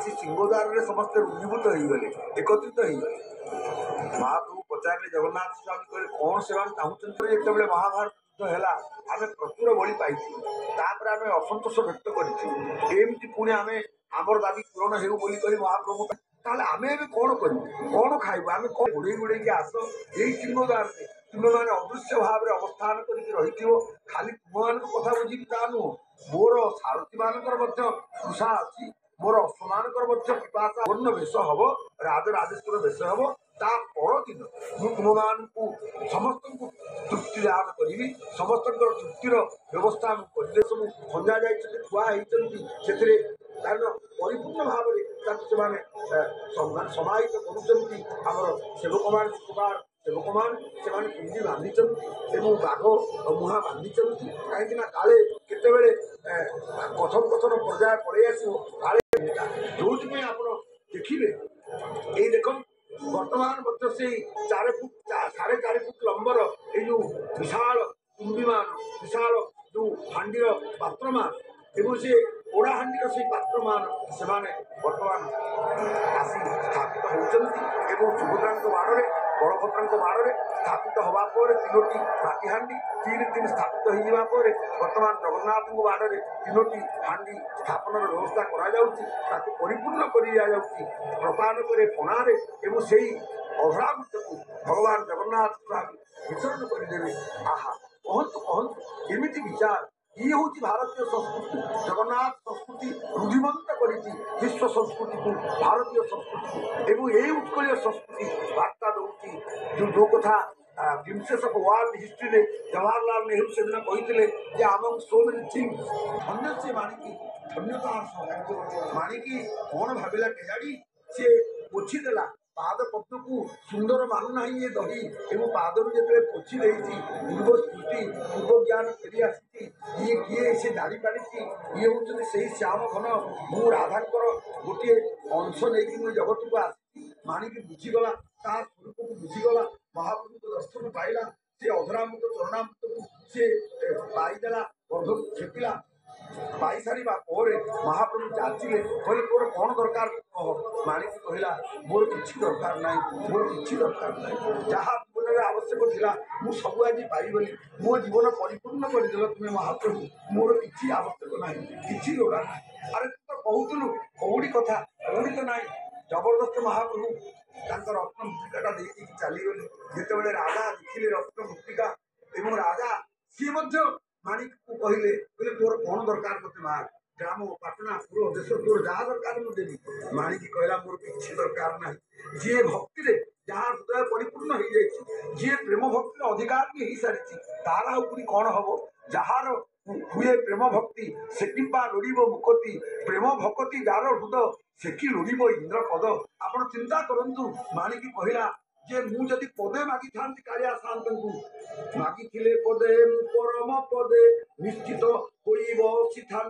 आसी सिंहद्वार समस्ते रुद्धीभूत होगले एकत्रित होगले। महाप्रभु पचारे जगन्नाथ स्वामी कहे कौन से चाहते जो महाभारत युद्ध है आम प्रचुर बलि पाई आम असंतोष व्यक्त करमती पुणी आम आमर दाबी पूरण हो महाप्रभु ताले आम कौन कर कौन खाइबू आम कौन घोड़े घोड़े आस यही सिंहद्वार तुम मैंने अदृश्य भाव में अवस्थान कर खाली तुम मान कथा बुझी ता नुह मोर सारथी मानकर तृषा अच्छी मोर अश्वमानकर पिपाशा पूर्ण बेश हम राजराजेश्वर बेश हम ता परदिन तुम मान समस्त तृप्ति दान करी समस्त तृप्तिर व्यवस्था कर सब खंजा जाए कारण परिपूर्ण भाव में समाहित कर सेवक मान सेवक मान से पिंडी बांधी बाघ मुहा बांधी कहीं काले केतबेले कथन कथन पर्याय पड़े आसे जो आप देखिए ये देख बर्तमान से 4 फुट 4.5 फुट लंबर ये विशाल कुंडीमान विशाल जो हांडीर पात्रमान एवं से ओड़ा हांडीर से पात्रमान से बर्तमान आसी स्थापित होती सुभद्रा बाड़े बलभद्र बाड़े स्थापित हवा तीनोटी माटी हांडी 3 स्थापित हो बर्तमान जगन्नाथ बाड़े 3टी हांडी स्थापन व्यवस्था कर परिपूर्ण कर प्रपान करे पणारे एवं से अभ्रामृत को भगवान जगन्नाथ स्वामी विसर्जन करदे। आहा कहतु कहतु एमती विचार ये हूँ भारतीय संस्कृति जगन्नाथ संस्कृति रुधिमंत कर विश्व संस्कृति को भारतीय संस्कृति एवं यही उत्कल संस्कृति वार्ता दूसरी जो कथा गिम्सेस ऑफ वर्ल्ड हिस्ट्री में जवाहरलाल नेहरू से दिन कहते आमंग सो मेनी थिंग्स धन्य से माणिकी धन्यता माणिकी कौन भाविला केजाड़ी सी पोछीदेला पाद पद्म को सुंदर मानुना ये दही एवं पादर जो पोछी रही पूर्व स्मृति पूर्व ज्ञान फेरी आसी ये किए से जानी पारी ये हूँ से श्याम घन मु राधांकर गोटे अंश नहीं जगत को आसी माणिकी बुझीगला स्वरूप को बुझीगला महाप्रभु को दर्शन पाइला से अधरामृत चरणामृत को सी पाईदेला गर्भ को छेपिला पाई सारी महाप्रभु जाचिले कहले तोर कौन दरकार कह माणिक कहला मोर किसी दरकार ना मोर किसी दरकार ना जहाँ जीवन में आवश्यक था मुझे सब आज पाइगली मो जीवन परिपूर्ण करदेल तुम्हें महाप्रभु मोर किसी आवश्यक ना कि लोड़ा ना अरे तू तो कहूलु कौड़ी कथा कौड़ी तो ना जबरदस्त महाप्रभु रत्न मुक्तिका देखिए चलीगले जिते राजा देखिले रत्न मुक्तिका एवं राजा सी माणिक को कहले तोर कौन दरकार मत मार ग्राम पाटना पूरा देश तोर जहाँ दरकार मुझे देवी माणिक कहला मोर किसी दरकार ना जी भक्ति रे जहाँ हृदय परिपूर्ण हो जाए जी प्रेम भक्ति अधिकार भी हो सारी तार आउरी कौन हम जार हुए प्रेम भक्ति से लोड़ मुकति प्रेम भक्ति जार हृदय से लोड़ इंद्र पद आप चिंता करूँ माणिक कहला जे मु जदि पदे मागी था कालिया शांत मागी पदे परम पदे निश्चित बसी था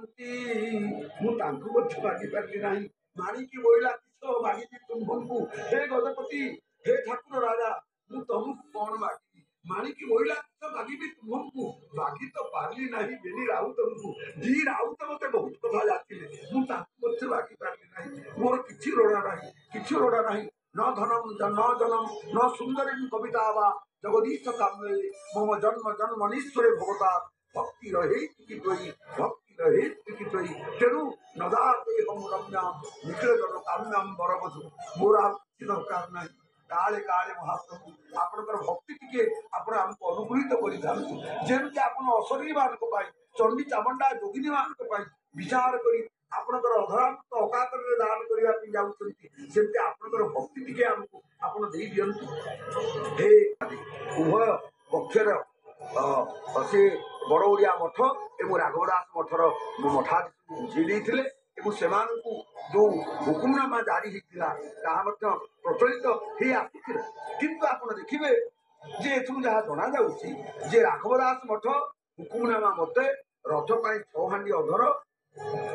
मागी पारि ना माणिकी बोला किस मागी तुम्भू हे गजपति हे ठाकुर राजा मु तुमको कौन मागी माणिकी बोला किस मागी तुम्भू मागी तो पार्ली ना बेली राउत जी राउत मत बहुत कथा जाती मुझे मागी पारि ना मोर कि लोड़ा ना न धनम न जनम न सुंदरी कविता वा जगदीश काम्ये मम जन्म जन्मनीश्वरे भगवता भक्ति रहे भक्ति रहे तेणु नदाते हम रम्याम निखिल जन काम्याम बरबधु मोर किसी दरकार ना काले काले महाप्रभु आपणकर भक्ति टिके आपण आमको अनुग्रहित कर जमी आप अशरीरी मान चंडी चामुंडा जोगिनी मान विचार कर आपणकर अधरामृत अकातर दान करने जाती आपणकर भक्ति टिके आमको आपण दे दियंतु हे उभय पक्षर से बड़ ओडिया मठ एवं राघवदास मठर मठाधीश बुझे से जो हुकुमनामा जारी होता प्रचलित हो आसूला किंतु आप देखिए जे जहाँ जना जा राघवदास मठ हुकुमनामा मते रथ पाई 6 हांडी अधर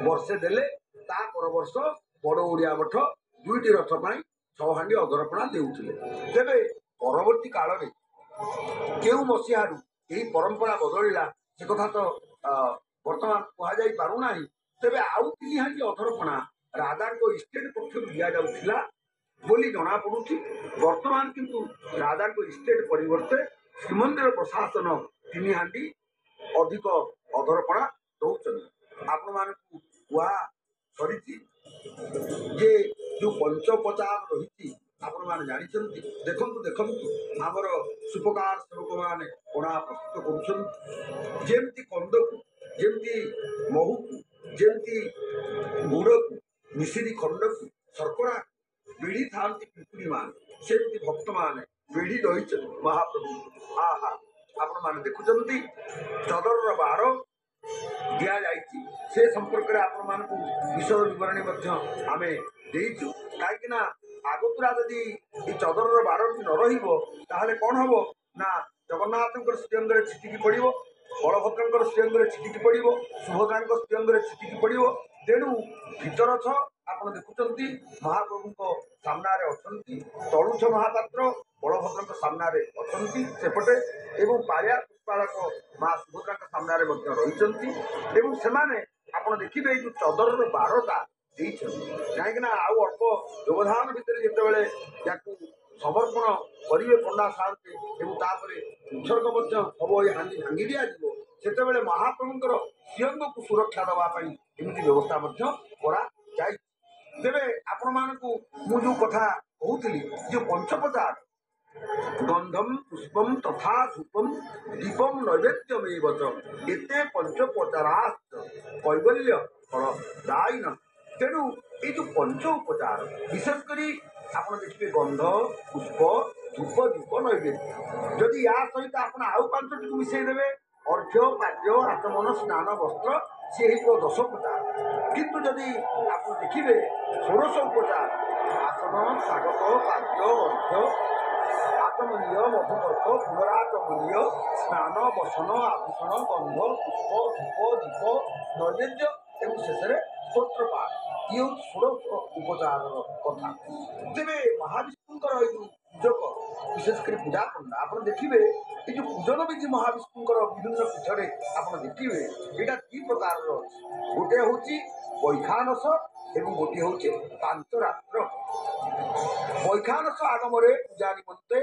वर्षे देले ता पर वर्ष बड़ ओडिया मठ 2टी रथ पाई 6 हांडी अधरपणा देउथिले तेबे परवर्ती काल में केउ मसीहारू यही परंपरा बदलिला से कथा तो वर्तमान कह जाई पारुना तेबे आउ 3 हांडी अधरपणा राजा को ଇଷ୍ଟେଟ୍ ପକ୍ଷରୁ ଦିଆଯାଉଥିଲା ବୋଲି ଜଣାପଡ଼ୁଛି। ବର୍ତ୍ତମାନ କିନ୍ତୁ ରାଜାଙ୍କ ଇଷ୍ଟେଟ୍ ପରିବର୍ତ୍ତେ ଶ୍ରୀମନ୍ଦିର ପ୍ରଶାସନ 3 ହାଣ୍ଡି ଅଧିକ ଅଧରପଣା ଦଉଛନ୍ତି। ଆପଣମାନଙ୍କୁ କୁହା ସରିଛି ଯେ ଯୋଉ ପଞ୍ଚୋପଚାର ରହିଛି ଆପଣମାନେ ଜାଣିଛନ୍ତି। ଦେଖନ୍ତୁ ଆମର ସୁପକାର ସେବକମାନେ ପଣା ପ୍ରସ୍ତୁତ କରୁଛନ୍ତି। ଯେମିତି କନ୍ଦକୁ, ଯେମିତି ମହୁକୁ, ଯେମିତି ଗୁଡ଼କୁ, ମିଶିରି ଖଣ୍ଡକୁ, ଶର୍କରା ବିଢ଼ି ଥାନ୍ତି ପିମ୍ପୁଡ଼ିମାନେ, ସେମିତି ଭକ୍ତମାନେ ବିଢ଼ି ରହିଛନ୍ତି ମହାପ୍ରଭୁ। ଆହା, ଆପଣମାନେ ଦେଖୁଛନ୍ତି ଚଦରର ବାର ଦିଆଯାଇଛି। ସେ ସମ୍ପର୍କରେ ଆପଣମାନଙ୍କୁ ବିଷୟ ବିବରଣୀ ମଧ୍ୟ ଆମେ ଦେଇଛୁ। କାହିଁକି ନା ଆଗତୁରା ଯଦି ଏ ଚଦରର ବାରଟି ନ ରହିବ ତାହେଲେ କ'ଣ ହବ ନା ଜଗନ୍ନାଥଙ୍କର ଶ୍ରୀଅଙ୍ଗରେ ଛିଟିକି ପଡ଼ିବ, ବଳଭଦ୍ରଙ୍କର ଶ୍ରୀଅଙ୍ଗରେ ଛିଟିକି ପଡ଼ିବ, ସୁଭଦ୍ରାଙ୍କ ଶ୍ରୀଅଙ୍ଗରେ ଛିଟିକି ପଡ଼ିବ। ତେଣୁ ଭିତରଛ ଆପଣ ଦେଖୁଛନ୍ତି ମହାପ୍ରଭୁଙ୍କ ସାମ୍ନାରେ ଅଛନ୍ତି, ତଳୁଛ ମହାପାତ୍ର ବଳଭଦ୍ରଙ୍କ ସାମ୍ନାରେ ଅଛନ୍ତି ସେପଟେ, ଏବଂ ପାଳିଆ ପୁଷ୍ପାଳକ ମା ସୁଭଦ୍ରାଙ୍କ ସାମ୍ନାରେ ମଧ୍ୟ ରହିଛନ୍ତି। ଏବଂ ସେମାନେ ଆପଣ ଦେଖିବେ ଏଇ ଯୋଉ ଚଦରର ବାରଟା ଦେଇଛନ୍ତି, କାହିଁକିନା ଆଉ ଅଳ୍ପ ବ୍ୟବଧାନ ଭିତରେ ଯେତେବେଳେ ୟାକୁ ସମର୍ପଣ କରିବେ ପଣ୍ଡା ସାହାନ୍ତେ ଏବଂ ତାପରେ ଉତ୍ସର୍ଗ ମଧ୍ୟ ହବ, ଏ ହାଣ୍ଡି ଭାଙ୍ଗି ଦିଆଯିବ, ସେତେବେଳେ ମହାପ୍ରଭୁଙ୍କର ଶ୍ରୀଅଙ୍ଗକୁ ସୁରକ୍ଷା ଦେବା ପାଇଁ ଏମିତି ବ୍ୟବସ୍ଥା ମଧ୍ୟ କରାଯାଇଛି। ତେବେ ଆପଣମାନଙ୍କୁ ମୁଁ ଯୋଉ କଥା କହୁଥିଲି ଯେ ପଞ୍ଚୋପଚାର ଗନ୍ଧମ ପୁଷ୍ପମ ତଥା ଧୂପମ ଦୀପମ ନୈବେଦ୍ୟମେବ ଚ ଏତେ ପଞ୍ଚୋପଚାରାଶ୍ଚ କୈବଲ୍ୟ ଫଳଦାୟିନଃ। ତେଣୁ ଏଇ ଯୋଉ ପଞ୍ଚ ଉପଚାର ବିଶେଷ କରି ଆପଣ ଦେଖିବେ ଗନ୍ଧ, ପୁଷ୍ପ, ଧୂପ, ଦୀପ, ନୈବେଦ୍ୟ, ଯଦି ୟା ସହିତ ଆପଣ ଆଉ 5ଟିକୁ ମିଶାଇ ଦେବେ ଅର୍ଘ୍ୟ, ପାଦ୍ୟ, ଆଚମନ, ସ୍ନାନ, ବସ୍ତ୍ର, ସେ ହେଇଯିବ 10 ଉପଚାର। କିନ୍ତୁ ଯଦି ଆପଣ ଦେଖିବେ 16 ଉପଚାର ଆସନ, ସ୍ୱାଗତ, ପାଦ୍ୟ, ଅର୍ଘ୍ୟ, ଆଚମନୀୟ, ମଧୁପର୍କ, ପୁନରାଚମନୀୟ, ସ୍ନାନ, ବସନ, ଆଭୂଷଣ, ଗନ୍ଧ, ପୁଷ୍ପ, ଧୂପ, ଦୀପ, ନୈବେଦ୍ୟ ଏବଂ ଶେଷରେ ସ୍ତୋତ୍ରପାଠ, ଇଏ ହେଉଛି 16 ଉପଚାରର କଥା। ତେବେ ମହାବିଷ୍ଣୁଙ୍କର ଏଇ ଯୋଉ ପୂଜକ ବିଶେଷ କରି ପୂଜା ପଣ୍ଡା ଆପଣ ଦେଖିବେ ଏ ଯୋଉ ପୂଜନ ବିଧି ମହାବିଷ୍ଣୁଙ୍କର ବିଭିନ୍ନ ପୀଠରେ ଆପଣ ଦେଖିବେ ଏଇଟା 2 ପ୍ରକାରର ଅଛି। ଗୋଟିଏ ହେଉଛି ବୈଖାନସ ଏବଂ ଗୋଟିଏ ହେଉଛି ପାଞ୍ଚରାତ୍ର। ବୈଖାନସ ଆଗମରେ ପୂଜା ନିମନ୍ତେ